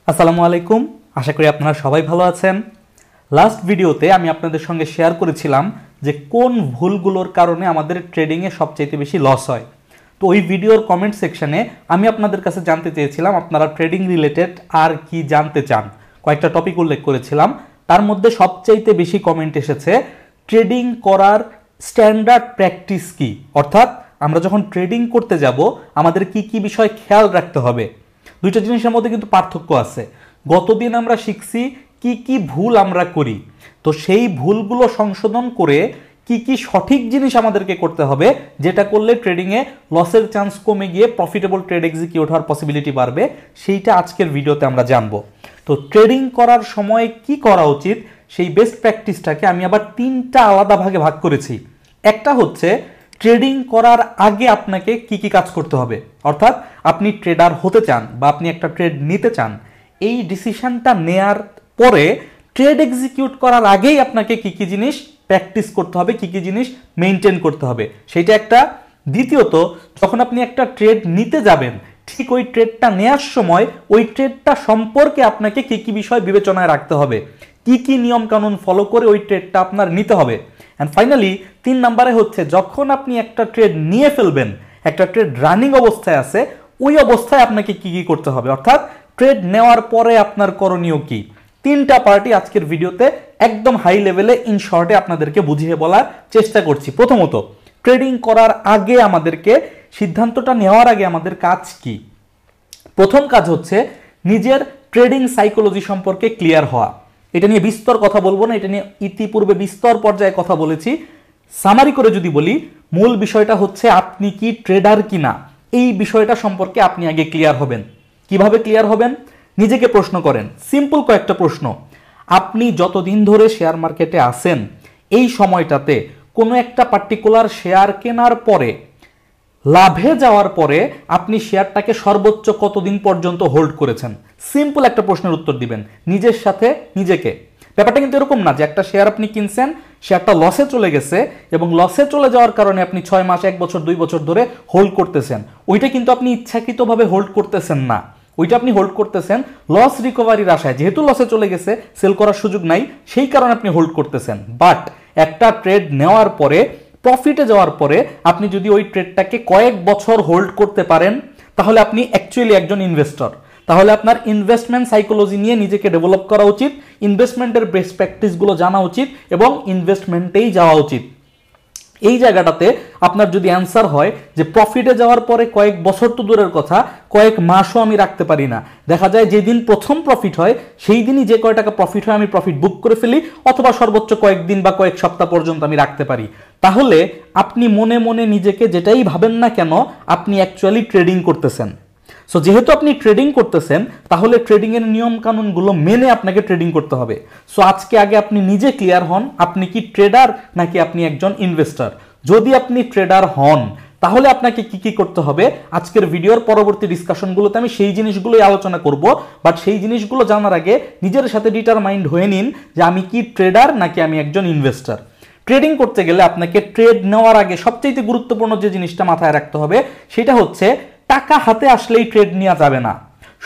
আসসালামু আলাইকুম, আশা করি আপনারা সবাই ভালো আছেন। লাস্ট ভিডিওতে আমি আপনাদের সঙ্গে শেয়ার করেছিলাম যে কোন ভুলগুলোর কারণে আমাদের ট্রেডিংয়ে সবচেয়ে বেশি লস হয়। তো ওই ভিডিওর কমেন্ট সেকশনে আমি আপনাদের কাছে জানতে চেয়েছিলাম আপনারা ট্রেডিং রিলেটেড আর কি জানতে চান। কয়েকটা টপিক উল্লেখ করেছিলাম, তার মধ্যে সবচাইতে বেশি কমেন্ট এসেছে ট্রেডিং করার স্ট্যান্ডার্ড প্র্যাকটিস কি, অর্থাৎ আমরা যখন ট্রেডিং করতে যাব আমাদের কি কি বিষয় খেয়াল রাখতে হবে। দুইটা জিনিসের মধ্যে কিন্তু পার্থক্য আছে। গতদিন আমরা শিখছি কি কি ভুল আমরা করি, তো সেই ভুলগুলো সংশোধন করে কি কি সঠিক জিনিস আমাদেরকে করতে হবে, যেটা করলে ট্রেডিংয়ে লসের চান্স কমে গিয়ে প্রফিটেবল ট্রেড এক্সিকিউট হওয়ার পসিবিলিটি বাড়বে, সেইটা আজকের ভিডিওতে আমরা জানবো। তো ট্রেডিং করার সময় কি করা উচিত সেই বেস্ট প্র্যাকটিসটাকে আমি আবার তিনটা আলাদা ভাগে ভাগ করেছি। একটা হচ্ছে ট্রেডিং করার আগে আপনাকে কি কি কাজ করতে হবে, অর্থাৎ আপনি ট্রেডার হতে চান বা আপনি একটা ট্রেড নিতে চান, এই ডিসিশনটা নেয়ার পরে ট্রেড এক্সিকিউট করার আগেই আপনাকে কি কি জিনিস প্র্যাকটিস করতে হবে, কি কি জিনিস মেনটেন করতে হবে, সেইটা একটা। দ্বিতীয়ত, যখন আপনি একটা ট্রেড নিতে যাবেন ঠিক ওই ট্রেডটা নেওয়ার সময় ওই ট্রেডটা সম্পর্কে আপনাকে কি কি বিষয় বিবেচনায় রাখতে হবে, কি কি নিয়ম কানুন ফলো করে ওই ট্রেডটা আপনার নিতে হবে। অ্যান্ড ফাইনালি 3 নম্বরে হচ্ছে যখন আপনি একটা ট্রেড নিয়ে ফেলবেন, একটা ট্রেড রানিং অবস্থায় আছে, ওই অবস্থায় আপনাকে কি কি করতে হবে, অর্থাৎ ট্রেড নেওয়ার পরে আপনার করণীয় কি। তিনটা পার্টি আজকের ভিডিওতে একদম হাই লেভেলে ইন শর্টে আপনাদেরকে বুঝিয়ে বলার চেষ্টা করছি। প্রথমত, ট্রেডিং করার আগে আমাদেরকে সিদ্ধান্তটা নেওয়ার আগে আমাদের কাজ কি। প্রথম কাজ হচ্ছে নিজের ট্রেডিং সাইকোলজি সম্পর্কে ক্লিয়ার হওয়া। এটা নিয়ে বিস্তর কথা বলবো না, এটা নিয়ে ইতিপূর্বে বিস্তর পর্যায়ে কথা বলেছি। সামারি করে যদি বলি, মূল বিষয়টা হচ্ছে আপনি কি ট্রেডার কিনা, এই বিষয়টা সম্পর্কে আপনি আগে ক্লিয়ার হবেন। কিভাবে ক্লিয়ার হবেন? নিজেকে প্রশ্ন করেন, সিম্পল কয়েকটা প্রশ্ন। আপনি যতদিন ধরে শেয়ার মার্কেটে আছেন, এই সময়টাতে কোনো একটা পার্টিকুলার শেয়ার কেনার পরে লাভে যাওয়ার পরে আপনি শেয়ারটাকে সর্বোচ্চ কতদিন পর্যন্ত হোল্ড করেছেন? সিম্পল একটা প্রশ্নের উত্তর দিবেন নিজের সাথে নিজেকে। ব্যাপারটা কিন্তু এরকম না যে একটা শেয়ার আপনি কিনছেন, শেয়ারটা লসে চলে গেছে এবং লসে চলে যাওয়ার কারণে আপনি 6 মাস, 1 বছর, 2 বছর ধরে হোল্ড করতেছেন। ওইটা কিন্তু আপনি ইচ্ছাকৃতভাবে হোল্ড করতেছেন না, ওইটা আপনি হোল্ড করতেছেন লস রিকভারির আশায়। যেহেতু লসে চলে গেছে, সেল করার সুযোগ নাই, সেই কারণে আপনি হোল্ড করতেছেন। বাট একটা ট্রেড নেওয়ার পরে, প্রফিটে যাওয়ার পরে আপনি যদি ওই ট্রেডটাকে কয়েক বছর হোল্ড করতে পারেন, তাহলে আপনি অ্যাকচুয়ালি একজন ইনভেস্টর। তাহলে আপনার ইনভেস্টমেন্ট সাইকোলজি নিয়ে নিজেকে ডেভেলপ করা উচিত, ইনভেস্টমেন্টের বেস্ট প্র্যাকটিসগুলো জানা উচিত এবং ইনভেস্টমেন্টেই যাওয়া উচিত। এই জায়গাটাতে আপনার যদি অ্যান্সার হয় যে প্রফিটে যাওয়ার পরে কয়েক বছর তো দূরের কথা, কয়েক মাসও আমি রাখতে পারি না, দেখা যায় যেদিন প্রথম প্রফিট হয় সেই দিনই যে কয় টাকা প্রফিট হয় আমি প্রফিট বুক করে ফেলি, অথবা সর্বোচ্চ কয়েকদিন বা কয়েক সপ্তাহ পর্যন্ত আমি রাখতে পারি, তাহলে আপনি মনে মনে নিজেকে যেটাই ভাবেন না কেন, আপনি অ্যাকচুয়ালি ট্রেডিং করতেছেন। সো যেহেতু আপনি ট্রেডিং করতেছেন, তাহলে ট্রেডিং এর নিয়ম কানুনগুলো মেনে আপনাকে ট্রেডিং করতে হবে। সো আজকে আগে আপনি নিজে ক্লিয়ার হন, আপনি কি ট্রেডার নাকি আপনি একজন ইনভেস্টর। যদি আপনি ট্রেডার হন, তাহলে আপনাকে কি কি করতে হবে আজকের ভিডিওর পরবর্তী ডিসকাশনগুলোতে আমি সেই জিনিসগুলোই আলোচনা করব। বাট সেই জিনিসগুলো জানার আগে নিজের সাথে ডিটারমাইন্ড হয়ে নিন যে আমি কি ট্রেডার নাকি আমি একজন ইনভেস্টর। ট্রেডিং করতে গেলে আপনাকে ট্রেড নেওয়ার আগে সবচেয়ে গুরুত্বপূর্ণ যে জিনিসটা মাথায় রাখতে হবে সেটা হচ্ছে টাকা হাতে আসলেই ট্রেড নেওয়া যাবে না,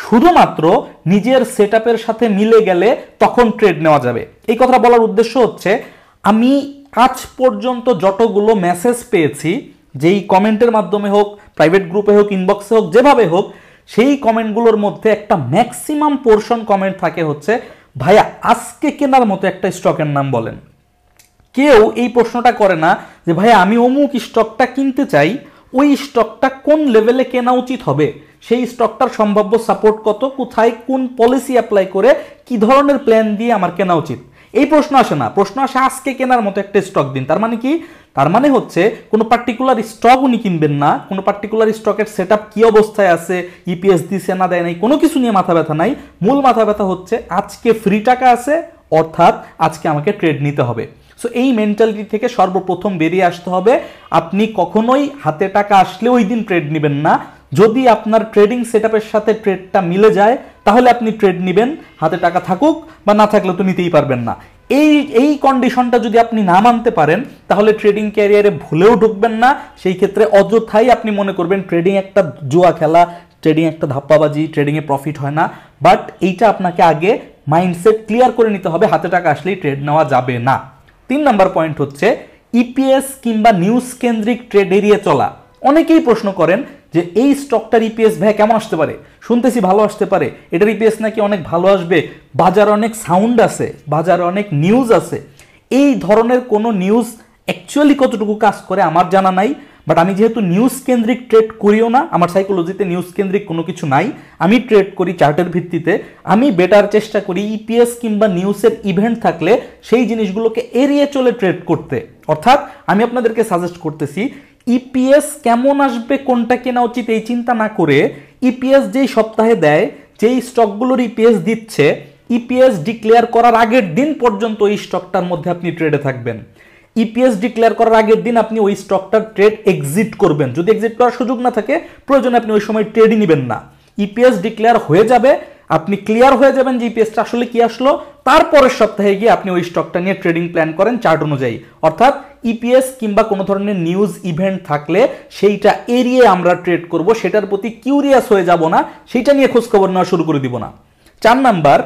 শুধুমাত্র নিজের সেটআপের সাথে মিলে গেলে তখন ট্রেড নেওয়া যাবে। এই কথা বলার উদ্দেশ্য হচ্ছে, আমি আজ পর্যন্ত যতগুলো মেসেজ পেয়েছি, যেই কমেন্টের মাধ্যমে হোক, প্রাইভেট গ্রুপে হোক, ইনবক্সে হোক, যেভাবে হোক, সেই কমেন্টগুলোর মধ্যে একটা ম্যাক্সিমাম পোর্শন কমেন্ট থাকে হচ্ছে, ভাইয়া আজকে কেনার মতো একটা স্টকের নাম বলেন। কেউ এই প্রশ্নটা করে না যে ভাইয়া আমি অমুক স্টকটা কিনতে চাই, ওই স্টকটা কোন লেভেলে কেনা উচিত হবে, সেই স্টকটার সম্ভাব্য সাপোর্ট কত, কোথায় কোন পলিসি অ্যাপ্লাই করে কি ধরনের প্ল্যান দিয়ে আমার কেনা উচিত, এই প্রশ্ন আসে না। প্রশ্ন আসে আজকে কেনার মতো একটা স্টক দিন। তার মানে কি? তার মানে হচ্ছে কোনো পার্টিকুলার স্টক উনি কিনবেন না, কোনো পার্টিকুলার স্টকের সেটআপ কি অবস্থায় আছে, ইপিএস দিছে না দেয় নাই, কোনো কিছু নিয়ে মাথা ব্যথা নাই। মূল মাথা ব্যথা হচ্ছে আজকে ফ্রি টাকা আছে, অর্থাৎ আজকে আমাকে ট্রেড নিতে হবে। সো এই মেন্টালিটি থেকে সর্বপ্রথম বেরিয়ে আসতে হবে। আপনি কখনোই হাতে টাকা আসলে ওই দিন ট্রেড নেবেন না। যদি আপনার ট্রেডিং সেটআপের সাথে ট্রেডটা মিলে যায়, তাহলে আপনি ট্রেড নেবেন, হাতে টাকা থাকুক বা না থাকলে তো নিতেই পারবেন না। এই কন্ডিশনটা যদি আপনি না মানতে পারেন, তাহলে ট্রেডিং ক্যারিয়ারে ভুলেও ঢুকবেন না। সেই ক্ষেত্রে অযথাই আপনি মনে করবেন ট্রেডিং একটা জুয়া খেলা, ট্রেডিং একটা ধাপ্পাবাজি, ট্রেডিংয়ে প্রফিট হয় না। বাট এইটা আপনাকে আগে মাইন্ডসেট ক্লিয়ার করে নিতে হবে, হাতে টাকা আসলেই ট্রেড নেওয়া যাবে না। 3 নাম্বার পয়েন্ট হচ্ছে ইপিএস কিংবা নিউজ কেন্দ্রিক ট্রেড এড়িয়ে চলা। অনেকেই প্রশ্ন করেন যে এই স্টকটার ইপিএস ভাই কেমন আসতে পারে, শুনতেছি ভালো আসতে পারে, এটার ইপিএস নাকি অনেক ভালো আসবে, বাজারে অনেক সাউন্ড আছে, বাজারে অনেক নিউজ আছে। এই ধরনের কোনো নিউজ অ্যাকচুয়ালি কতটুকু কাজ করে আমার জানা নাই। বাট আমি যেহেতু নিউজ কেন্দ্রিক ট্রেড করিও না, আমার সাইকোলজিতে নিউজ কেন্দ্রিক কোনো কিছু নাই, আমি ট্রেড করি চার্টের ভিত্তিতে, আমি বেটার চেষ্টা করি ইপিএস কিংবা নিউজের ইভেন্ট থাকলে সেই জিনিসগুলোকে এড়িয়ে চলে ট্রেড করতে। অর্থাৎ আমি আপনাদেরকে সাজেস্ট করতেছি ইপিএস কেমন আসবে, কোনটা কেনা উচিত এই চিন্তা না করে ইপিএস যেই সপ্তাহে দেয়, যেই স্টকগুলোর ইপিএস দিচ্ছে, ইপিএস ডিক্লেয়ার করার আগের দিন পর্যন্ত এই স্টকটার মধ্যে আপনি ট্রেডে থাকবেন। ইপিএস ডিক্লেয়ার করার আগের দিন আপনি ওই স্টকটার ট্রেড এক্সিট করবেন। যদি এক্সিট করার সুযোগ না থাকে, প্রয়োজনে আপনি ওই সময় ট্রেডই নেবেন না। ইপিএস ডিক্লেয়ার হয়ে যাবে, আপনি ক্লিয়ার হয়ে যাবেন যে ইপিএসটা আসলে কি আসলো, তারপরের সপ্তাহে গিয়ে আপনি ওই স্টকটা নিয়ে ট্রেডিং প্ল্যান করেন চার্ট অনুযায়ী। অর্থাৎ ইপিএস কিংবা কোনো ধরনের নিউজ ইভেন্ট থাকলে সেইটা এড়িয়ে আমরা ট্রেড করব, সেটার প্রতি কিউরিয়াস হয়ে যাব না, সেইটা নিয়ে খোঁজখবর নেওয়া শুরু করে দিব না। 4 নাম্বার,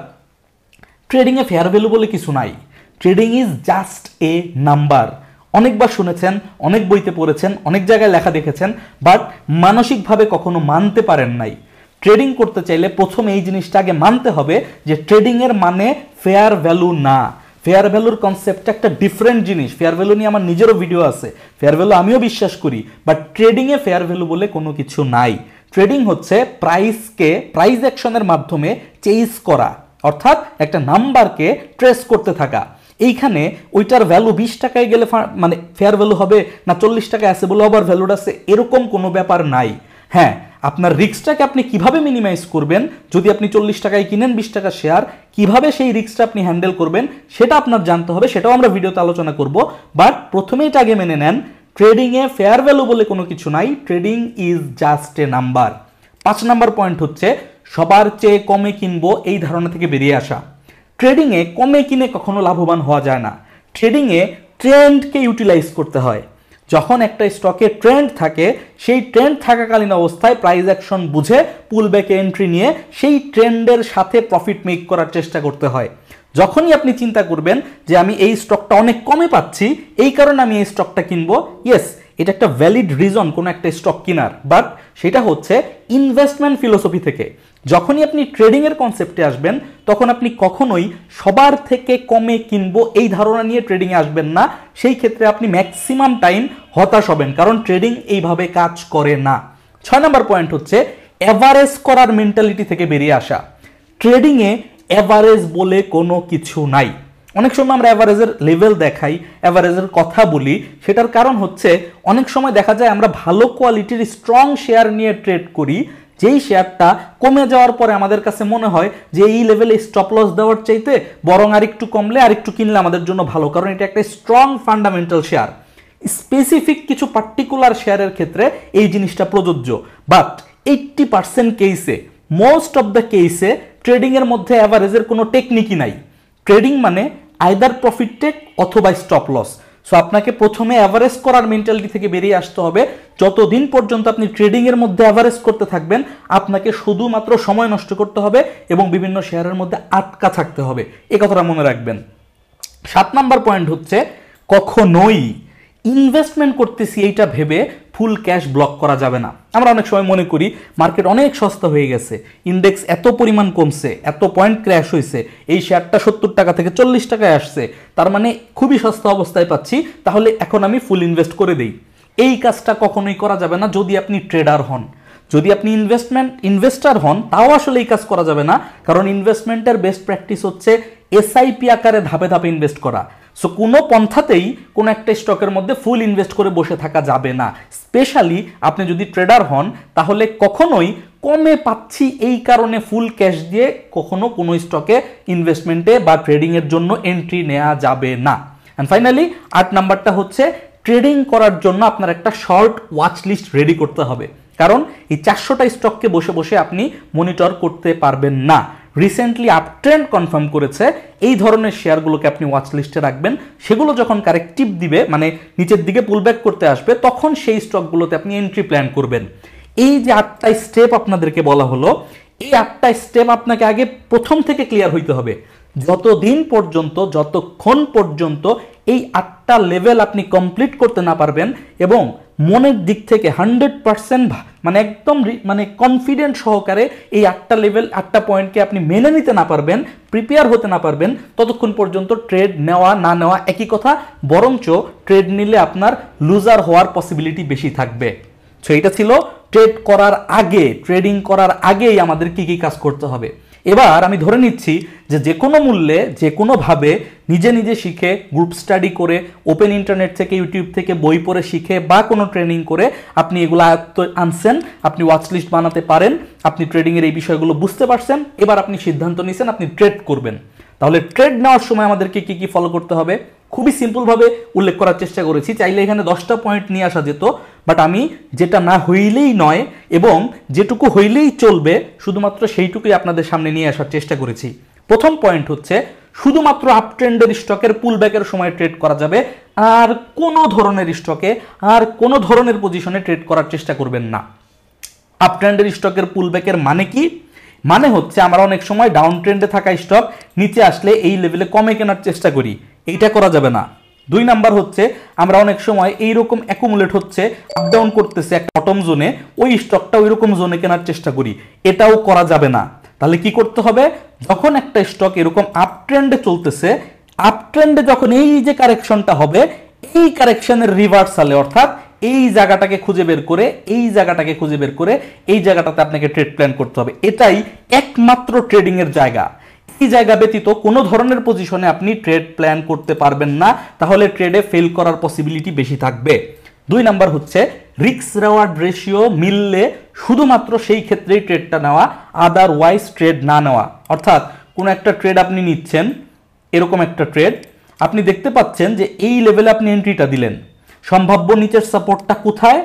ট্রেডিংয়ে ফেয়ার ভ্যালু বলে কিছু নাই। Trading is just a number. অনেকবার শুনেছেন, অনেক বইতে পড়েছেন, অনেক জায়গায় লেখা দেখেছেন, বাট মানসিকভাবে কখনো মানতে পারেন নাই। ট্রেডিং করতে চাইলে প্রথমে এই জিনিসটা আগে মানতে হবে যে ট্রেডিংয়ের মানে ফেয়ার ভ্যালু না। ফেয়ার ভ্যালুর কনসেপ্টটা একটা ডিফারেন্ট জিনিস। ফেয়ার ভ্যালু নিয়ে আমার নিজেরও ভিডিও আছে, ফেয়ার ভ্যালু আমিও বিশ্বাস করি, বাট ট্রেডিংয়ে ফেয়ার ভ্যালু বলে কোনো কিছু নাই। ট্রেডিং হচ্ছে প্রাইস অ্যাকশনের মাধ্যমে চেইজ করা, অর্থাৎ একটা নাম্বারকে ট্রেস করতে থাকা। এইখানে ওইটার ভ্যালু 20 টাকায় গেলে মানে ফেয়ার ভ্যালু হবে না 40 টাকায় আছে বলে আবার ভ্যালুটা আছে, এরকম কোনো ব্যাপার নাই। হ্যাঁ, আপনার রিস্কটাকে আপনি কিভাবে মিনিমাইজ করবেন, যদি আপনি 40 টাকায় কিনেন 20 টাকা শেয়ার, কিভাবে সেই রিস্কটা আপনি হ্যান্ডেল করবেন সেটা আপনার জানতে হবে, সেটাও আমরা ভিডিওতে আলোচনা করব। বাট প্রথমেই এটা আগে মেনে নেন, ট্রেডিংয়ে ফেয়ার ভ্যালু বলে কোনো কিছু নাই, trading is just a number. 5 number point হচ্ছে সবার চেয়ে কমে কিনবো এই ধারণা থেকে বেরিয়ে আসা। ট্রেডিংয়ে কমে কিনে কখনো লাভবান হওয়া যায় না। ট্রেডিংয়ে ট্রেন্ডকে ইউটিলাইজ করতে হয়। যখন একটা স্টকে ট্রেন্ড থাকে, সেই ট্রেন্ড থাকাকালীন অবস্থায় প্রাইস অ্যাকশন বুঝে পুলব্যাকে এন্ট্রি নিয়ে সেই ট্রেন্ডের সাথে প্রফিট মেক করার চেষ্টা করতে হয়। যখনই আপনি চিন্তা করবেন যে আমি এই স্টকটা অনেক কমে পাচ্ছি, এই কারণে আমি এই স্টকটা কিনবো, ইয়েস, এটা একটা ভ্যালিড রিজন কোনো একটা স্টক কেনার, বাট সেটা হচ্ছে ইনভেস্টমেন্ট ফিলোসফি থেকে। যখনই আপনি ট্রেডিংয়ের কনসেপ্টে আসবেন, তখন আপনি কখনোই সবার থেকে কমে কিনবো এই ধারণা নিয়ে ট্রেডিংয়ে আসবেন না। সেই ক্ষেত্রে আপনি ম্যাক্সিমাম টাইম হতাশ হবেন, কারণ ট্রেডিং এইভাবে কাজ করে না। 6 নাম্বার পয়েন্ট হচ্ছে এভারেজ করার মেন্টালিটি থেকে বেরিয়ে আসা। ট্রেডিংয়ে এভারেজ বলে কোনো কিছু নাই। অনেক সময় আমরা অ্যাভারেজের লেভেল দেখাই, অ্যাভারেজের কথা বলি, সেটার কারণ হচ্ছে অনেক সময় দেখা যায় আমরা ভালো কোয়ালিটির স্ট্রং শেয়ার নিয়ে ট্রেড করি, যেই শেয়ারটা কমে যাওয়ার পরে আমাদের কাছে মনে হয় যে এই লেভেলে স্টপ লস দেওয়ার চাইতে বরং আরেকটু কমলে আরেকটু কিনলে আমাদের জন্য ভালো, কারণ এটা একটা স্ট্রং ফান্ডামেন্টাল শেয়ার। স্পেসিফিক কিছু পার্টিকুলার শেয়ারের ক্ষেত্রে এই জিনিসটা প্রযোজ্য, বাট 80% কেসে, মোস্ট অফ দ্য কেসে ট্রেডিংয়ের মধ্যে অ্যাভারেজের কোনো টেকনিকই নাই। ট্রেডিং মানে আইদার প্রফিট টেক অথবা স্টপ লস। সো আপনাকে প্রথমে অ্যাভারেজ করার মেন্টালিটি থেকে বেরিয়ে আসতে হবে। যতদিন পর্যন্ত আপনি ট্রেডিংয়ের মধ্যে অ্যাভারেজ করতে থাকবেন, আপনাকে শুধুমাত্র সময় নষ্ট করতে হবে এবং বিভিন্ন শেয়ারের মধ্যে আটকা থাকতে হবে, এই কথাটা মনে রাখবেন। 7 নাম্বার পয়েন্ট হচ্ছে কখনোই ইনভেস্টমেন্ট করতেছি এইটা ভেবে ফুল ক্যাশ ব্লক করা যাবে না। আমরা অনেক সময় মনে করি মার্কেট অনেক সস্তা হয়ে গেছে, ইন্ডেক্স এত পরিমাণ কমছে, এত পয়েন্ট ক্র্যাশ হয়েছে, এই শেয়ারটা 70 টাকা থেকে 40 টাকায় আসছে, তার মানে খুবই সস্তা অবস্থায় পাচ্ছি, তাহলে এখন আমি ফুল ইনভেস্ট করে দিই। এই কাজটা কখনোই করা যাবে না যদি আপনি ট্রেডার হন। যদি আপনি ইনভেস্টার হন তাও আসলে এই কাজ করা যাবে না, কারণ ইনভেস্টমেন্টের বেস্ট প্র্যাকটিস হচ্ছে এসআইপি আকারে ধাপে ধাপে ইনভেস্ট করা। সো কোনো পন্থাতেই কোনো একটা স্টকের মধ্যে ফুল ইনভেস্ট করে বসে থাকা যাবে না। স্পেশালি আপনি যদি ট্রেডার হন, তাহলে কখনোই কমে পাচ্ছি এই কারণে ফুল ক্যাশ দিয়ে কখনো কোনো স্টকে ইনভেস্টমেন্টে বা ট্রেডিংয়ের জন্য এন্ট্রি নেওয়া যাবে না। অ্যান্ড ফাইনালি 8 নাম্বারটা হচ্ছে ট্রেডিং করার জন্য আপনার একটা শর্ট ওয়াচ লিস্ট রেডি করতে হবে, কারণ এই 400টা স্টককে বসে বসে আপনি মনিটর করতে পারবেন না। রিসেন্টলি আপট্রেন্ড কনফার্ম করেছে এই ধরনের শেয়ারগুলোকে আপনি ওয়াচ লিস্টে রাখবেন, সেগুলো যখন কারেক্টিভ দিবে, মানে নিচের দিকে পুলব্যাক করতে আসবে, তখন সেই স্টকগুলোতে আপনি এন্ট্রি প্ল্যান করবেন। এই যে 8টা স্টেপ আপনাদেরকে বলা হলো, এই 8টা স্টেপ আপনাকে আগে প্রথম থেকে ক্লিয়ার হইতে হবে। যতক্ষণ পর্যন্ত এই 8টা লেভেল আপনি কমপ্লিট করতে না পারবেন এবং মনের দিক থেকে 100% মানে একদম মানে কনফিডেন্ট সহকারে এই 8টা লেভেল 8টা পয়েন্টকে আপনি মেনে নিতে না পারবেন, প্রিপেয়ার হতে না পারবেন, ততক্ষণ পর্যন্ত ট্রেড নেওয়া না নেওয়া একই কথা, বরঞ্চ ট্রেড নিলে আপনার লুজার হওয়ার পসিবিলিটি বেশি থাকবে। সো এটা ছিল ট্রেড করার আগে, ট্রেডিং করার আগেই আমাদের কি কি কাজ করতে হবে। এবার আমি ধরে নিচ্ছি যে কোনো মূল্যে যে কোনোভাবে নিজে নিজে শিখে, গ্রুপ স্টাডি করে, ওপেন ইন্টারনেট থেকে, ইউটিউব থেকে বই পড়ে শিখে বা কোনো ট্রেনিং করে আপনি এগুলো আয়ত্ত আনছেন, আপনি ওয়াচ লিস্ট বানাতে পারেন, আপনি ট্রেডিংয়ের এই বিষয়গুলো বুঝতে পারছেন, এবার আপনি সিদ্ধান্ত নিয়েছেন আপনি ট্রেড করবেন। তাহলে ট্রেড নেওয়ার সময় আমাদেরকে কি কি ফলো করতে হবে খুবই সিম্পলভাবে উল্লেখ করার চেষ্টা করেছি। চাইলে এখানে 10টা পয়েন্ট নিয়ে আসা যেত, বাট আমি যেটা না হইলেই নয় এবং যেটুকু হইলেই চলবে শুধুমাত্র সেইটুকুই আপনাদের সামনে নিয়ে আসার চেষ্টা করেছি। প্রথম পয়েন্ট হচ্ছে শুধুমাত্র আপ ট্রেন্ডের স্টকের পুলব্যাকের সময় ট্রেড করা যাবে, আর কোনো ধরনের স্টকে আর কোনো ধরনের পজিশনে ট্রেড করার চেষ্টা করবেন না। আপ ট্রেন্ডের স্টকের পুলব্যাকের মানে কি? মানে হচ্ছে আমরা অনেক সময় ডাউন ট্রেন্ডে থাকা স্টক নিচে আসলে এই লেভেলে কমে কেনার চেষ্টা করি, এইটা করা যাবে না। 2 নাম্বার হচ্ছে আমরা অনেক সময় এইরকম অ্যাকুমুলেট হচ্ছে, আপ ডাউন করতেছে একটা বটম জোনে, ওই স্টকটা ওইরকম জোনে কেনার চেষ্টা করি, এটাও করা যাবে না। তাহলে কি করতে হবে? যখন একটা স্টক এরকম আপ ট্রেন্ডে চলতেছে, আপ ট্রেন্ডে যখন এই যে কারেকশনটা হবে, এই কারেকশনের রিভার্সালে অর্থাৎ এই জায়গাটাকে খুঁজে বের করে এই জায়গাটাতে আপনাকে ট্রেড প্ল্যান করতে হবে। এটাই একমাত্র ট্রেডিং এর জায়গা। এই জায়গা ব্যতীত কোনো ধরনের পজিশনে আপনি ট্রেড প্ল্যান করতে পারবেন না, তাহলে ট্রেডে ফেল করার পসিবিলিটি বেশি থাকবে। 2 নাম্বার হচ্ছে রিস্ক রেওয়ার্ড রেশিও মিললে শুধুমাত্র সেই ক্ষেত্রেই ট্রেডটা নেওয়া, আদারওয়াইজ ট্রেড না নেওয়া। অর্থাৎ কোনো একটা ট্রেড আপনি নিচ্ছেন, এরকম একটা ট্রেড আপনি দেখতে পাচ্ছেন যে এই লেভেলে আপনি এন্ট্রিটা দিলেন, সম্ভাব্য নিচের সাপোর্টটা কোথায়?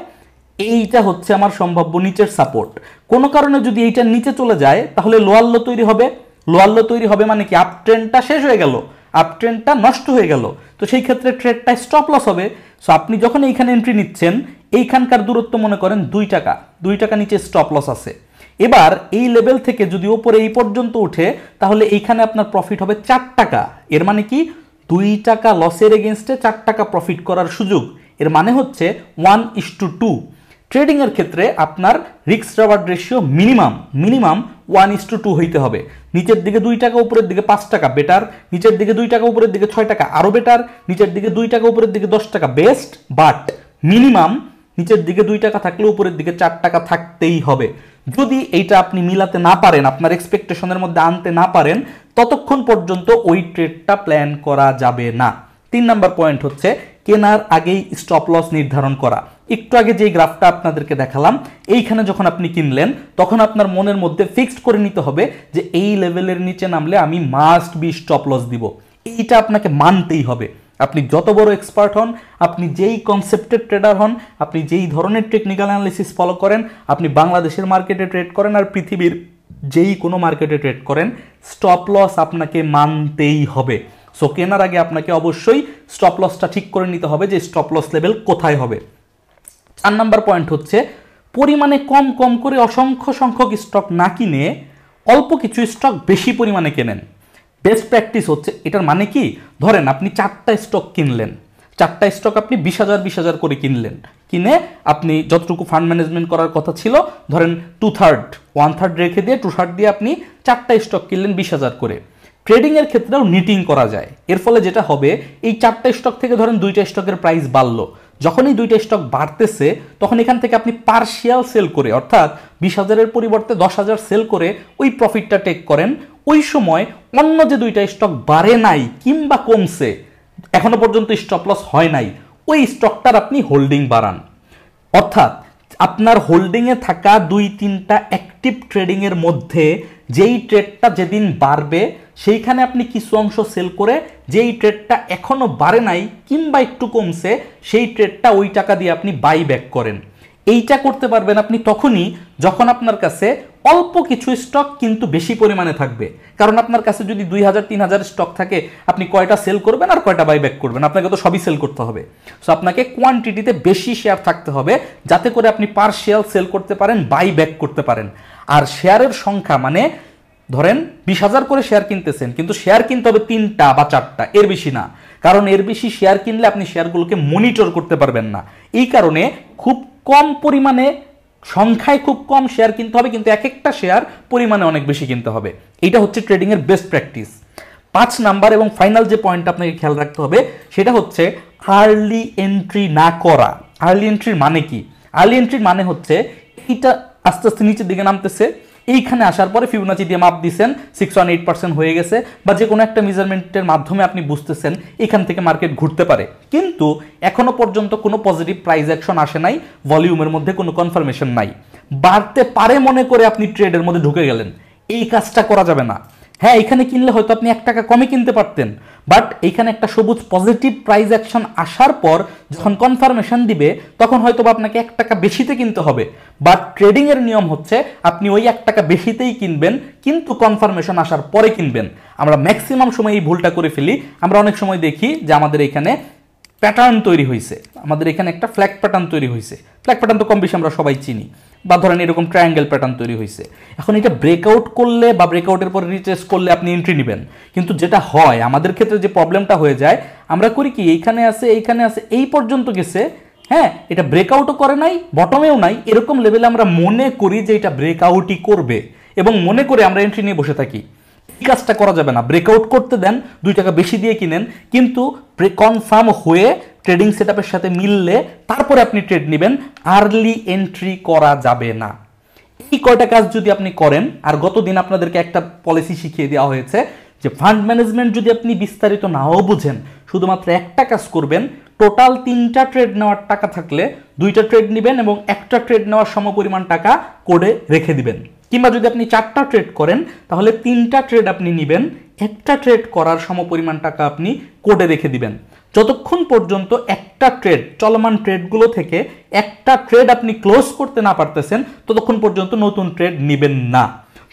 এইটা হচ্ছে আমার সম্ভাব্য নিচের সাপোর্ট। কোনো কারণে যদি এইটা নিচে চলে যায় তাহলে লোয়ার লো তৈরি হবে। লোয়ার লো তৈরি হবে মানে কি? আপ ট্রেন্ডটা শেষ হয়ে গেল, আপ ট্রেন্ডটা নষ্ট হয়ে গেল। তো সেই ক্ষেত্রে ট্রেডটা স্টপ লস হবে। সো আপনি যখন এইখানে এন্ট্রি নিচ্ছেন, এইখানকার দূরত্ব মনে করেন 2 টাকা, 2 টাকা নিচে স্টপ লস আছে। এবার এই লেভেল থেকে যদি ওপরে এই পর্যন্ত উঠে তাহলে এইখানে আপনার প্রফিট হবে 4 টাকা। এর মানে কি? 2 টাকা লসের এগেনস্টে 4 টাকা প্রফিট করার সুযোগ। এর মানে হচ্ছে 1:2। ট্রেডিং এর ক্ষেত্রে আপনার রিস্ক রেওয়ার্ড রেশিও মিনিমাম 1:2 হইতে হবে। নিচের দিকে 2 টাকা, উপরের দিকে 5 টাকা বেটার, নিচের দিকে 2 টাকা, উপরের দিকে 6 টাকা আরো বেটার, নিচের দিকে 2 টাকা, উপরের দিকে 10 টাকা বেস্ট, বাট মিনিমাম নিচের দিকে 2 টাকা থাকলে উপরের দিকে 4 টাকা থাকতেই হবে। যদি এইটা আপনি মিলাতে না পারেন, আপনার এক্সপেকটেশনের মধ্যে আনতে না পারেন, ততক্ষণ পর্যন্ত ওই ট্রেডটা প্ল্যান করা যাবে না। 3 নাম্বার পয়েন্ট হচ্ছে কেনার আগেই স্টপ লস নির্ধারণ করা। একটু আগে যে গ্রাফটা আপনাদেরকে দেখালাম, এইখানে যখন আপনি কিনলেন তখন আপনার মনের মধ্যে ফিক্সড করে নিতে হবে যে এই লেভেলের নিচে নামলে আমি মাস্ট বি স্টপ লস দিব। এইটা আপনাকে মানতেই হবে। আপনি যত বড় এক্সপার্ট হন, আপনি যেই কনসেপ্টের ট্রেডার হন, আপনি যেই ধরনের টেকনিক্যাল অ্যানালিসিস ফলো করেন, আপনি বাংলাদেশের মার্কেটে ট্রেড করেন আর পৃথিবীর যেই কোনো মার্কেটে ট্রেড করেন, স্টপ লস আপনাকে মানতেই হবে। সো কেনার আগে আপনাকে অবশ্যই স্টপ লসটা ঠিক করে নিতে হবে যে স্টপ লস লেভেল কোথায় হবে। 4 নাম্বার পয়েন্ট হচ্ছে পরিমাণে কম করে অসংখ্য সংখ্যক স্টক না কিনে অল্প কিছু স্টক বেশি পরিমাণে কেনেন। বেস্ট প্র্যাকটিস হচ্ছে, এটার মানে কি? ধরেন আপনি 4টা স্টক কিনলেন, 4টা স্টক আপনি 20,000 করে কিনলেন, কিনে আপনি যতটুকু ফান্ড ম্যানেজমেন্ট করার কথা ছিল ধরেন 1/3 রেখে দিয়ে 2/3 দিয়ে আপনি 4টা স্টক কিনলেন 20,000 করে। ট্রেডিং এর ক্ষেত্রেও নিটিং করা যায়। এর ফলে যেটা হবে, এই 4টা স্টক থেকে ধরেন 2টা স্টকের প্রাইস বাড়লো, যখনই 2টা স্টক বাড়তেছে তখন এখান থেকে আপনি পার্শিয়াল সেল করে অর্থাৎ 20,000-এর পরিবর্তে 10,000 সেল করে ওই প্রফিটটা টেক করেন। ওই সময় অন্য যে 2টা স্টক বাড়ে নাই কিংবা কমছে, এখনো পর্যন্ত স্টপ লস হয় নাই, ওই স্টকটার আপনি হোল্ডিং বাড়ান। অর্থাৎ আপনার হোল্ডিংয়ে থাকা 2-3টা অ্যাক্টিভ ট্রেডিংয়ের মধ্যে যেই ট্রেডটা যেদিন বাড়বে সেইখানে আপনি কিছু অংশ সেল করে যেই ট্রেডটা এখনো বাড়ে নাই কিংবা একটু কমছে সেই ট্রেডটা ওই টাকা দিয়ে আপনি বাই ব্যাক করেন। এইটা করতে পারবেন আপনি তখনই যখন আপনার কাছে অল্প কিছু স্টক কিন্তু বেশি পরিমাণে থাকবে, কারণ আপনার কাছে যদি 2000-3000 স্টক থাকে, আপনি কয়টা সেল করবেন আর কয়টা বাইব্যাক করবেন? আপনাকে তো সবই সেল করতে হবে। সো আপনাকে কোয়ান্টিটিতে বেশি শেয়ার থাকতে হবে, যাতে করে আপনি পার্শিয়াল সেল করতে পারেন, বাইব্যাক করতে পারেন। আর শেয়ারের সংখ্যা মানে ধরেন 20,000 করে শেয়ার কিনতেছেন, কিন্তু শেয়ার কিনতে হবে 3টা বা 4টা, এর বেশি না। কারণ এর বেশি শেয়ার কিনলে আপনি শেয়ারগুলোকে মনিটর করতে পারবেন না। এই কারণে খুব কম পরিমাণে, সংখ্যায় খুব কম শেয়ার কিনতে হবে, কিন্তু এক একটা শেয়ার পরিমাণে অনেক বেশি কিনতে হবে। এটা হচ্ছে ট্রেডিং এর বেস্ট প্র্যাকটিস। 5 নাম্বার এবং ফাইনাল যে পয়েন্ট আপনাকে খেয়াল রাখতে হবে সেটা হচ্ছে আর্লি এন্ট্রি না করা। আর্লি এন্ট্রির মানে কি? আর্লি এন্ট্রির মানে হচ্ছে এটা আস্তে আস্তে নিচের দিকে নামতেছে, এইখানে আসার পরে ফিবোনাচি দিয়ে মাপ দিচ্ছেন 618% হয়ে গেছে, বা যে কোনো একটা মেজারমেন্টের মাধ্যমে আপনি বুঝতেছেন এখান থেকে মার্কেট ঘুরতে পারে, কিন্তু এখনো পর্যন্ত কোনো পজিটিভ প্রাইস অ্যাকশন আসে নাই, ভলিউমের মধ্যে কোনো কনফার্মেশন নাই, বাড়তে পারে মনে করে আপনি ট্রেডের মধ্যে ঢুকে গেলেন। এই কাজটা করা যাবে না। হ্যাঁ, এখানে কিনলে হয়তো আপনি 1 টাকা কমে কিনতে পারতেন, বাট এইখানে একটা সবুজ পজিটিভ প্রাইস অ্যাকশন আসার পর যখন কনফার্মেশন দিবে তখন হয়তো আপনাকে 1 টাকা বেশিতে কিনতে হবে। বাট ট্রেডিং এর নিয়ম হচ্ছে আপনি ওই 1 টাকা বেশিতেই কিনবেন, কিন্তু কনফার্মেশন আসার পরে কিনবেন। আমরা ম্যাক্সিমাম সময় এই ভুলটা করে ফেলি। আমরা অনেক সময় দেখি যে আমাদের এখানে প্যাটার্ন তৈরি হয়েছে, আমাদের এখানে একটা ফ্ল্যাগ প্যাটার্ন তৈরি হয়েছে। ফ্ল্যাগ প্যাটার্ন তো কম বেশি আমরা সবাই চিনি, বা ধরেন এরকম ট্রায়াঙ্গেল প্যাটার্ন তৈরি হয়েছে। এখন এটা ব্রেকআউট করলে বা ব্রেকআউটের পর রিটেস্ট করলে আপনি এন্ট্রি নেবেন, কিন্তু যেটা হয় আমাদের ক্ষেত্রে যে প্রবলেমটা হয়ে যায়, আমরা করি কি এইখানে আছে এই পর্যন্ত গেছে, হ্যাঁ এটা ব্রেকআউটও করে নাই, বটমেও নাই, এরকম লেভেলে আমরা মনে করি যে এটা ব্রেকআউটই করবে এবং মনে করে আমরা এন্ট্রি নিয়ে বসে থাকি। এই কাজটা করা যাবে না। ব্রেকআউট করতে দেন, 2 টাকা বেশি দিয়ে কিনেন, কিন্তু কনফার্ম হয়ে ট্রেডিং সেটআপের সাথে মিললে তারপরে আপনি ট্রেড নেবেন। আর্লি এন্ট্রি করা যাবে না। এই কয়টা কাজ যদি আপনি করেন, আর গতদিন আপনাদেরকে একটা পলিসি শিখিয়ে দেওয়া হয়েছে যে ফান্ড ম্যানেজমেন্ট যদি আপনি বিস্তারিত নাও বুঝেন, শুধুমাত্র একটা কাজ করবেন, টোটাল 3টা ট্রেড নেওয়ার টাকা থাকলে 2টা ট্রেড নেবেন এবং একটা ট্রেড নেওয়ার সমপরিমাণ টাকা কোডে রেখে দিবেন। কিংবা যদি আপনি 4টা ট্রেড করেন তাহলে 3টা ট্রেড আপনি নেবেন, একটা ট্রেড করার সমপরিমাণ টাকা আপনি কোডে রেখে দিবেন। যতক্ষণ পর্যন্ত একটা ট্রেড, চলমান ট্রেডগুলো থেকে একটা ট্রেড আপনি ক্লোজ করতে না পারতেছেন, ততক্ষণ পর্যন্ত নতুন ট্রেড নেবেন না।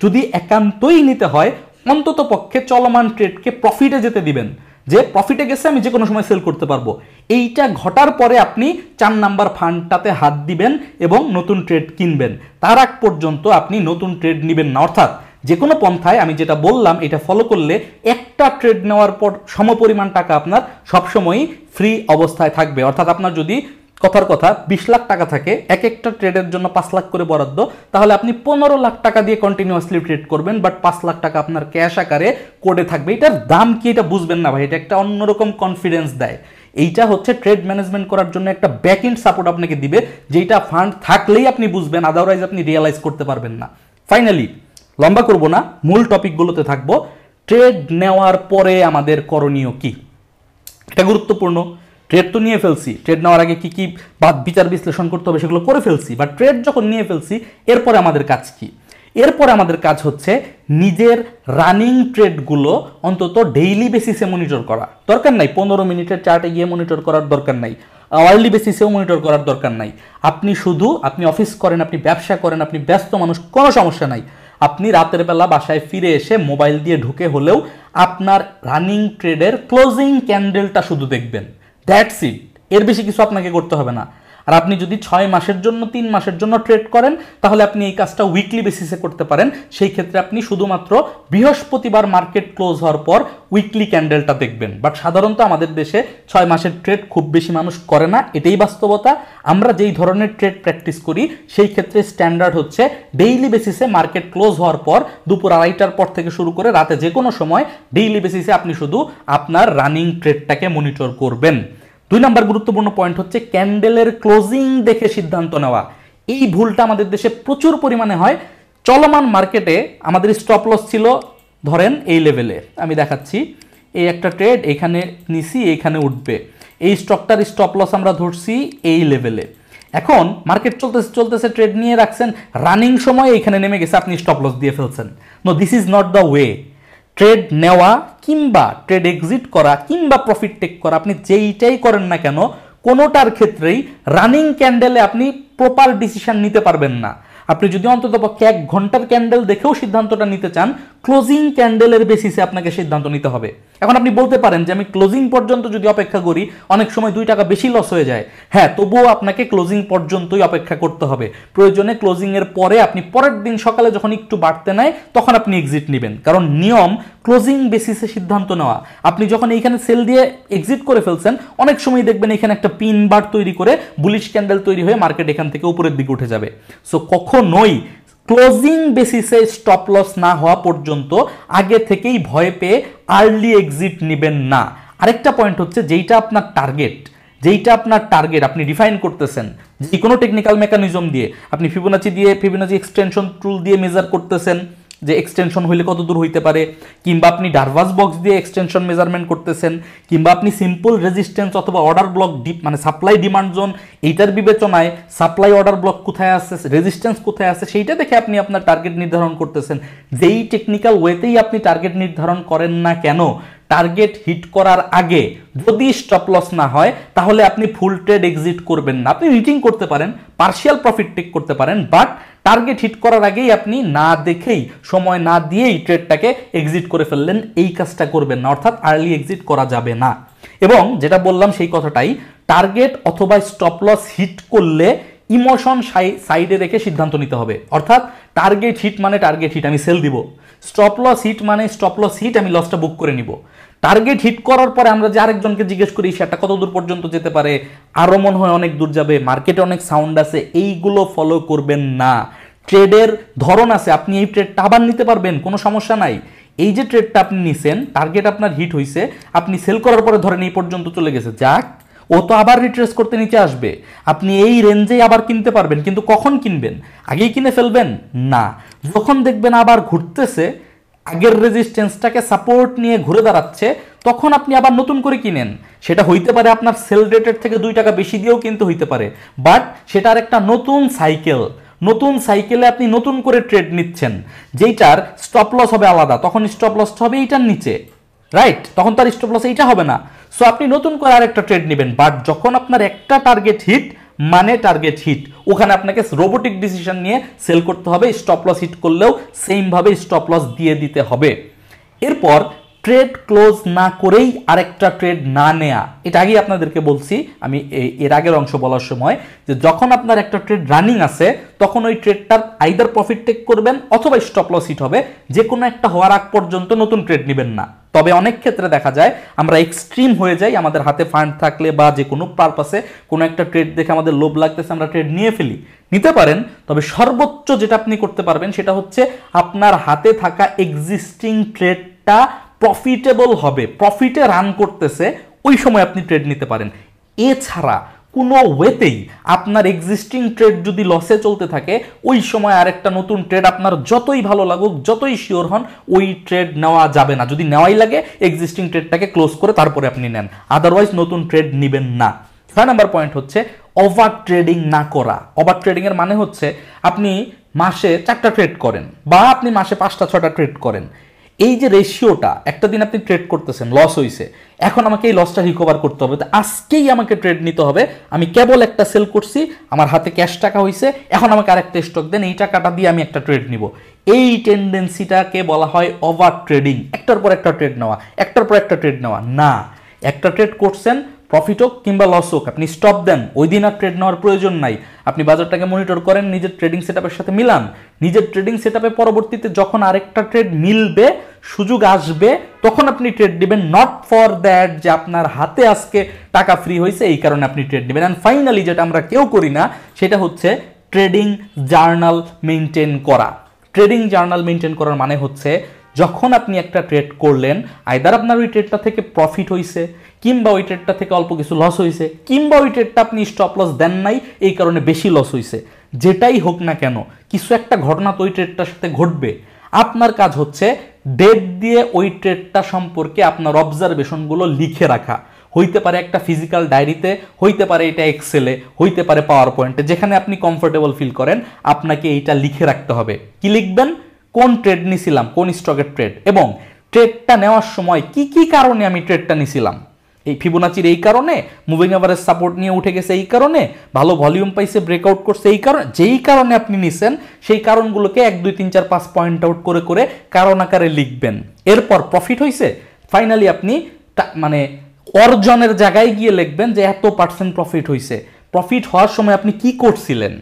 যদি একান্তই নিতে হয়, অন্তত পক্ষে চলমান ট্রেডকে প্রফিটে যেতে দিবেন, যে প্রফিটে গেছে আমি যে কোনো সময় সেল করতে পারবো। এইটা ঘটার পরে আপনি 4 নাম্বার ফান্ডটাতে হাত দিবেন এবং নতুন ট্রেড কিনবেন। তার আগ পর্যন্ত আপনি নতুন ট্রেড নেবেন না। অর্থাৎ যে কোনো পন্থায় আমি যেটা বললাম এটা ফলো করলে একটা ট্রেড নেওয়ার পর সমপরিমাণ টাকা আপনার সবসময়ই ফ্রি অবস্থায় থাকবে। অর্থাৎ আপনার যদি কথার কথা 20 লাখ টাকা থাকে, এক একটা ট্রেডের জন্য 5 লাখ করে বরাদ্দ, তাহলে আপনি 15 লাখ টাকা দিয়ে কন্টিনিউয়াসলি ট্রেড করবেন, বাট 5 লাখ টাকা আপনার ক্যাশ আকারে কোডে থাকবে। এটার দাম কি এটা বুঝবেন না ভাই, এটা একটা অন্যরকম কনফিডেন্স দেয়। এইটা হচ্ছে ট্রেড ম্যানেজমেন্ট করার জন্য একটা ব্যাক এন্ড সাপোর্ট আপনাকে দিবে, যেটা ফান্ড থাকলেই আপনি বুঝবেন, আদারওয়াইজ আপনি রিয়েলাইজ করতে পারবেন না। ফাইনালি, লম্বা করব না, মূল টপিকগুলোতে থাকবো। ট্রেড নেওয়ার পরে আমাদের করণীয় কি, এটা গুরুত্বপূর্ণ। ট্রেড তো নিয়ে ফেলছি, ট্রেড নেওয়ার আগে কি কি বিচার বিশ্লেষণ করতে হবে সেগুলো করে ফেলছি, বা ট্রেড যখন নিয়ে ফেলছি এরপরে আমাদের কাজ কি? এরপরে আমাদের কাজ হচ্ছে নিজের রানিং ট্রেডগুলো অন্তত ডেইলি বেসিসে মনিটর করা। দরকার নাই 15 মিনিটের চার্টে গিয়ে মনিটর করার দরকার নাই, আওয়ারলি বেসিসেও মনিটর করার দরকার নাই। আপনি অফিস করেন, আপনি ব্যবসা করেন, আপনি ব্যস্ত মানুষ, কোনো সমস্যা নাই। আপনি রাতের বেলা বাসায় ফিরে এসে মোবাইল দিয়ে ঢুকে হলেও আপনার রানিং ট্রেডের ক্লোজিং ক্যান্ডেলটা শুধু দেখবেন, দ্যাটস ইট। এর বেশি কিছু আপনাকে করতে হবে না। আর আপনি যদি 6 মাসের জন্য 3 মাসের জন্য ট্রেড করেন, তাহলে আপনি এই কাজটা উইকলি বেসিসে করতে পারেন। সেই ক্ষেত্রে আপনি শুধুমাত্র বৃহস্পতিবার মার্কেট ক্লোজ হওয়ার পর উইকলি ক্যান্ডেলটা দেখবেন। বাট সাধারণত আমাদের দেশে 6 মাসের ট্রেড খুব বেশি মানুষ করে না, এটাই বাস্তবতা। আমরা যেই ধরনের ট্রেড প্র্যাকটিস করি সেই ক্ষেত্রে স্ট্যান্ডার্ড হচ্ছে ডেইলি বেসিসে মার্কেট ক্লোজ হওয়ার পর দুপুর 2:30টার পর থেকে শুরু করে রাতে যে কোনো সময় ডেইলি বেসিসে আপনি শুধু আপনার রানিং ট্রেডটাকে মনিটর করবেন। 2 নাম্বার গুরুত্বপূর্ণ পয়েন্ট হচ্ছে ক্যান্ডেলের ক্লোজিং দেখে সিদ্ধান্ত নেওয়া। এই ভুলটা আমাদের দেশে প্রচুর পরিমাণে হয়। চলমান মার্কেটে আমাদের স্টপ লস ছিল ধরেন এই লেভেলে, আমি দেখাচ্ছি, এই একটা ট্রেড এখানে নিছি, এইখানে উঠবে, এই স্টকটার স্টপ লস আমরা ধরছি এই লেভেলে। এখন মার্কেট চলতেছে ট্রেড নিয়ে রাখছেন, রানিং সময় এইখানে নেমে গেছে, আপনি স্টপ লস দিয়ে ফেলছেন। No, this is not the way. Trade নেওয়া কিংবা ট্রেড এক্সিট করা কিংবা প্রফিট টেক করা, আপনি যেইটাই করেন না কেন, কোনোটার ক্ষেত্রেই রানিং ক্যান্ডেলে আপনি প্রপার ডিসিশন নিতে পারবেন না। আপনি যদি অন্ততপক্ষে 1 ঘন্টার ক্যান্ডেল দেখেও সিদ্ধান্তটা নিতে চান, ক্লোজিং ক্যান্ডেলের বেসিসে আপনাকে সিদ্ধান্ত নিতে হবে। এখন আপনি বলতে পারেন যে আমি ক্লোজিং পর্যন্ত যদি অপেক্ষা করি অনেক সময় 2 টাকা বেশি লস হয়ে যায়। হ্যাঁ, তবুও আপনাকে ক্লোজিং পর্যন্তই অপেক্ষা করতে হবে। প্রয়োজনে ক্লোজিং এর পরে আপনি পরের দিন সকালে যখন একটু বাড়তে নেয় তখন আপনি এক্সিট নেবেন, কারণ নিয়ম ক্লোজিং বেসিসে সিদ্ধান্ত নেওয়া। আপনি যখন এইখানে সেল দিয়ে এক্সিট করে ফেলছেন, অনেক সময় দেখবেন এখানে একটা পিন বার তৈরি করে বুলিশ ক্যান্ডেল তৈরি হয়ে মার্কেট এখান থেকে উপরের দিকে উঠে যাবে। সো কখনোই ক্লোজিং বেসিসে স্টপ লস না হওয়া পর্যন্ত আগে থেকেই ভয় পেয়ে আর্লি এক্সিট নেবেন না। আরেকটা পয়েন্ট হচ্ছে, যেইটা আপনার টার্গেট আপনি ডিফাইন করতেছেন, যে কোনো টেকনিক্যাল মেকানিজম দিয়ে, আপনি ফিবোনাচি এক্সটেনশন টুল দিয়ে মেজার করতেছেন যে এক্সটেনশন হইলে কত দূর হইতে পারে, কিংবা আপনি ডারভাস বক্স দিয়ে এক্সটেনশন মেজারমেন্ট করতেছেন, কিংবা আপনি সিম্পল রেজিস্ট্যান্স অথবা অর্ডার ব্লক মানে সাপ্লাই ডিমান্ড জোন, এইটার বিবেচনায় সাপ্লাই অর্ডার ব্লক কোথায় আছে, রেজিস্ট্যান্স কোথায় আছে, সেইটা দেখে আপনি আপনার টার্গেট নির্ধারণ করতেছেন। যেই টেকনিক্যাল ওয়েতেই আপনি টার্গেট নির্ধারণ করেন না কেন, টার্গেট হিট করার আগে যদি স্টপ লস না হয় তাহলে আপনি ফুল ট্রেড এক্সিট করবেন না। আপনি রিটিং করতে পারেন, পার্শিয়াল প্রফিট টেক করতে পারেন, বাট টার্গেট হিট করার আগেই আপনি না দেখেই, সময় না দিয়েই ট্রেডটাকে এক্সিট করে ফেললেন, এই কাজটা করবেন না। অর্থাৎ আর্লি এক্সিট করা যাবে না। এবং যেটা বললাম সেই কথাটাই, টার্গেট অথবা স্টপ লস হিট করলে ইমোশন সাইডে রেখে সিদ্ধান্ত নিতে হবে। অর্থাৎ টার্গেট হিট মানে টার্গেট হিট, আমি সেল দিব। স্টপ লস হিট মানে স্টপ লস হিট, আমি লসটা বুক করে নিব। টার্গেট হিট করার পরে আমরা যে আরেকজনকে জিজ্ঞেস করি সেটা কত দূর পর্যন্ত যেতে পারে, আরো মনে হয় অনেক দূর যাবে, মার্কেটে অনেক সাউন্ড আছে, এইগুলো ফলো করবেন না। ট্রেডের ধরন আছে, আপনি এই ট্রেডটা আবার নিতে পারবেন, কোনো সমস্যা নাই। এই যে ট্রেডটা আপনি নিছেন, টার্গেট আপনার হিট হয়েছে, আপনি সেল করার পরে ধরেন এই পর্যন্ত চলে গেছে, যাক, ও তো আবার রিট্রেস করতে নিচে আসবে, আপনি এই রেঞ্জেই আবার কিনতে পারবেন। কিন্তু কখন কিনবেন? আগেই কিনে ফেলবেন না, যখন দেখবেন আবার ঘুরতেছে, আগের রেজিস্ট্যান্সটাকে সাপোর্ট নিয়ে ঘুরে দাঁড়াচ্ছে, তখন আপনি আবার নতুন করে কিনেন। সেটা হইতে পারে আপনার সেল রেটের থেকে 2 টাকা বেশি দিয়েও কিনতে হইতে পারে, বাট সেটার একটা নতুন সাইকেলে আপনি নতুন করে ট্রেড নিচ্ছেন, যেইটার স্টপ লস হবে আলাদা, তখন স্টপ লস হবে এইটার নিচে, রাইট? তখন তার স্টপ লস এইটা হবে না। সো আপনি নতুন করে আরেকটা ট্রেড নেবেন, বাট যখন আপনার একটা টার্গেট হিট মানে টার্গেট হিট, ওখানে আপনাকে রোবোটিক ডিসিশন নিয়ে সেল করতে হবে। স্টপ লস হিট করলেও সেম ভাবে স্টপ লস দিয়ে দিতে হবে। এরপর ট্রেড ক্লোজ না করেই আরেকটা ট্রেড না নেয়া, এটা আগেই আপনাদেরকে বলছি আমি এর আগের অংশ বলার সময়, যে যখন আপনার একটা ট্রেড রানিং আছে তখন ওই ট্রেডটার আইদার প্রফিট টেক করবেন অথবা স্টপ লস হিট হবে, যে কোনো একটা হওয়ার আগ পর্যন্ত নতুন ট্রেড নেবেন না। তবে অনেক ক্ষেত্রে দেখা যায় আমরা এক্সট্রিম হয়ে যাই, আমাদের হাতে ফান্ড থাকলে বা যে কোনো পারপাসে কোনো একটা ট্রেড দেখে আমাদের লোভ লাগতেছে, আমরা ট্রেড নিতে পারেন। তবে সর্বোচ্চ যেটা আপনি করতে পারবেন সেটা হচ্ছে আপনার হাতে থাকা এক্সিস্টিং ট্রেডটা প্রফিটেবল হবে, প্রফিটে রান করতেছে, ওই সময় আপনি ট্রেড নিতে পারেন। এছাড়া কোনো ওয়েতেই আপনার এক্সিস্টিং ট্রেড যদি লসে চলতে থাকে, ওই সময় আরেকটা নতুন ট্রেড আপনার যতই ভালো লাগুক, যতই শিওর হন, ওই ট্রেড নেওয়া যাবে না। যদি নেওয়াই লাগে এক্সিস্টিং ট্রেডটাকে ক্লোজ করে তারপরে আপনি নেন, আদারওয়াইজ নতুন ট্রেড নেবেন না। 6 নম্বর পয়েন্ট হচ্ছে ওভার ট্রেডিং না করা। ওভার ট্রেডিং এর মানে হচ্ছে আপনি মাসে 4টা ট্রেড করেন বা আপনি মাসে 5টা 6টা ট্রেড করেন, এই যে রেশিওটা, একটা দিন আপনি ট্রেড করতেছেন, লস হয়েছে, এখন আমাকে এই লসটা রিকভার করতে হবে, তো আজকেই আমাকে ট্রেড নিতে হবে, আমি কেবল একটা সেল করছি, আমার হাতে ক্যাশ টাকা হয়েছে, এখন আমাকে আরেকটা স্টক দেন, এই টাকাটা দিয়ে আমি একটা ট্রেড নিব। এই টেন্ডেন্সিটাকে বলা হয় ওভার ট্রেডিং। একটার পর একটা ট্রেড নেওয়া, একটার পর একটা ট্রেড নেওয়া না। একটা ট্রেড করছেন, প্রফিট হোক কিংবা লস হোক, আপনি স্টপ দেন, ওই দিন আর ট্রেড নেওয়ার প্রয়োজন নাই। আপনি বাজারটাকে মনিটর করেন, নিজের ট্রেডিং সেটআপের সাথে মিলান, নিজের ট্রেডিং সেটআপে পরবর্তীতে যখন আরেকটা ট্রেড মিলবে, সুযোগ আসবে, তখন আপনি ট্রেড দিবেন, নট ফর দ্যাট যে আপনার হাতে আজকে টাকা ফ্রি হয়েছে এই কারণে আপনি ট্রেড দিবেন। অ্যান্ড ফাইনালি যেটা আমরা কেউ করি না, সেটা হচ্ছে ট্রেডিং জার্নাল মেনটেন করা। ট্রেডিং জার্নাল মেনটেন করার মানে হচ্ছে যখন আপনি একটা ট্রেড করলেন, আইদার আপনার ওই ট্রেডটা থেকে প্রফিট হয়েছে, কিংবা ওই ট্রেডটা থেকে অল্প কিছু লস হয়েছে, কিংবা ওই ট্রেডটা আপনি স্টপ লস দেন নাই, এই কারণে বেশি লস হয়েছে, যেটাই হোক না কেন, কিছু একটা ঘটনা তো ওই ট্রেডটার সাথে ঘটবে। আপনার কাজ হচ্ছে ডেট দিয়ে ওই ট্রেডটা সম্পর্কে আপনার অবজারভেশনগুলো লিখে রাখা। হইতে পারে একটা ফিজিক্যাল ডায়েরিতে, হইতে পারে এটা এক্সেলে, হইতে পারে পাওয়ার পয়েন্টে, যেখানে আপনি কমফোর্টেবল ফিল করেন, আপনাকে এইটা লিখে রাখতে হবে। কি লিখবেন? কোন ট্রেড নিছিলাম, কোন স্টকের ট্রেড, এবং ট্রেডটা নেওয়ার সময় কি কি কারণে আমি ট্রেডটা নিছিলাম, এই ফিবোনাচির এই কারণে, মুভিং এভারেজ সাপোর্ট নিয়ে উঠে গেছে এই কারণে, ভালো ভলিউম পাইছে, ব্রেকআউট করছে এই কারণে, যেই কারণে আপনি নিছেন সেই কারণগুলোকে 1 2 3 4 5 পয়েন্ট আউট করে করে কারণ আকারে লিখবেন। এরপর প্রফিট হয়েছে, ফাইনালি আপনি মানে অর্জনের জায়গায় গিয়ে লিখবেন যে এত % প্রফিট হয়েছে। প্রফিট হওয়ার সময় আপনি কি করছিলেন,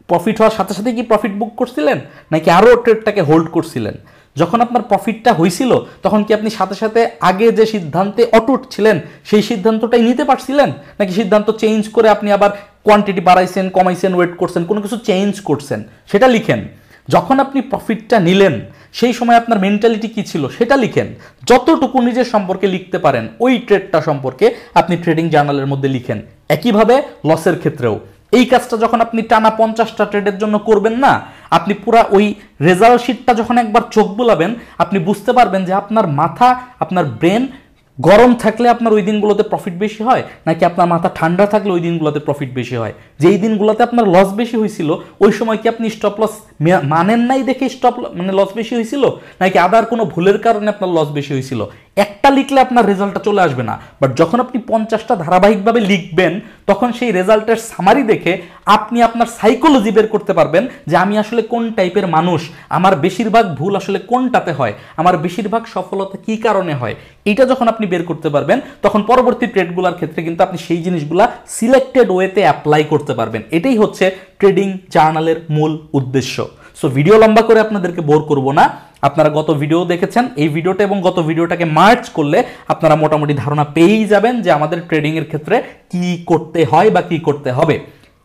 প্রফিট হওয়ার সাথে সাথে কি প্রফিট বুক করছিলেন নাকি আরও ট্রেডটাকে হোল্ড করছিলেন? যখন আপনার প্রফিটটা হয়েছিল তখন কি আপনি সাথে সাথে আগে যে সিদ্ধান্তে অটুট ছিলেন সেই সিদ্ধান্তটাই নিতে পারছিলেন, নাকি সিদ্ধান্ত চেঞ্জ করে আপনি আবার কোয়ান্টিটি বাড়াইছেন, কমাইছেন, ওয়েট করছেন, কোনো কিছু চেঞ্জ করছেন? সেটা লিখেন। যখন আপনি প্রফিটটা নিলেন সেই সময় আপনার মেন্টালিটি কি ছিল সেটা লিখেন। যতটুকু নিজের সম্পর্কে লিখতে পারেন ওই ট্রেডটা সম্পর্কে আপনি ট্রেডিং জার্নালের মধ্যে লিখেন। একইভাবে লসের ক্ষেত্রেও এই কাজটা যখন আপনি টানা 50টা ট্রেডের জন্য করবেন না, আপনি পুরা ওই রেজাল্ট শিটটা যখন একবার চোখ বুলাবেন আপনি বুঝতে পারবেন যে আপনার মাথা, আপনার ব্রেন গরম থাকলে আপনার ওই দিনগুলোতে প্রফিট বেশি হয়, নাকি আপনার মাথা ঠান্ডা থাকলে ওই দিনগুলোতে প্রফিট বেশি হয়। যেই দিনগুলোতে আপনার লস বেশি হয়েছিল ওই সময় কি আপনি স্টপ লস মানেন নাই দেখে লস বেশি হয়েছিল, নাকি আদার কোনো ভুলের কারণে আপনার লস বেশি হয়েছিল? একটা লিখলে আপনার রেজাল্টটা চলে আসবে না, বাট যখন আপনি 50টা ধারাবাহিকভাবে লিখবেন তখন সেই রেজাল্টের সামারি দেখে আপনি আপনার সাইকোলজি বের করতে পারবেন যে আমি আসলে কোন টাইপের মানুষ, আমার বেশিরভাগ ভুল আসলে কোনটাতে হয়, আমার বেশিরভাগ সফলতা কি কারণে হয়। এইটা যখন আপনি বের করতে পারবেন তখন পরবর্তী ট্রেডগুলোর ক্ষেত্রে কিন্তু আপনি সেই জিনিসগুলা সিলেক্টেড ওয়েতে অ্যাপ্লাই করতে পারবেন। এটাই হচ্ছে ট্রেডিং জার্নালের মূল উদ্দেশ্য। সো ভিডিও লম্বা করে আপনাদেরকে বোর করব না, আপনারা গত ভিডিও দেখেছেন, এই ভিডিওটা এবং গত ভিডিওটাকে মার্চ করলে আপনারা মোটামুটি ধারণা পেয়েই যাবেন যে আমাদের ট্রেডিং এর ক্ষেত্রে কি করতে হয় বা কি করতে হবে।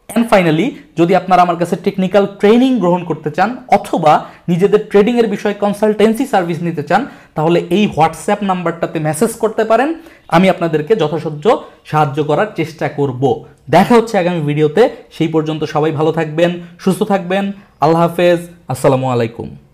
এন্ড ফাইনালি যদি আপনারা আমার কাছে টেকনিক্যাল ট্রেনিং গ্রহণ করতে চান অথবা নিজেদের ট্রেডিং এর বিষয়ে কনসালটেন্সি সার্ভিস নিতে চান তাহলে এই হোয়াটসঅ্যাপ নাম্বারটাতে মেসেজ করতে পারেন, আমি আপনাদেরকে যথাসাধ্য সাহায্য করার চেষ্টা করব। দেখা হচ্ছে আগামী ভিডিওতে, সেই পর্যন্ত সবাই ভালো থাকবেন, সুস্থ থাকবেন। আল্লাহ হাফেজ, আসসালামু আলাইকুম।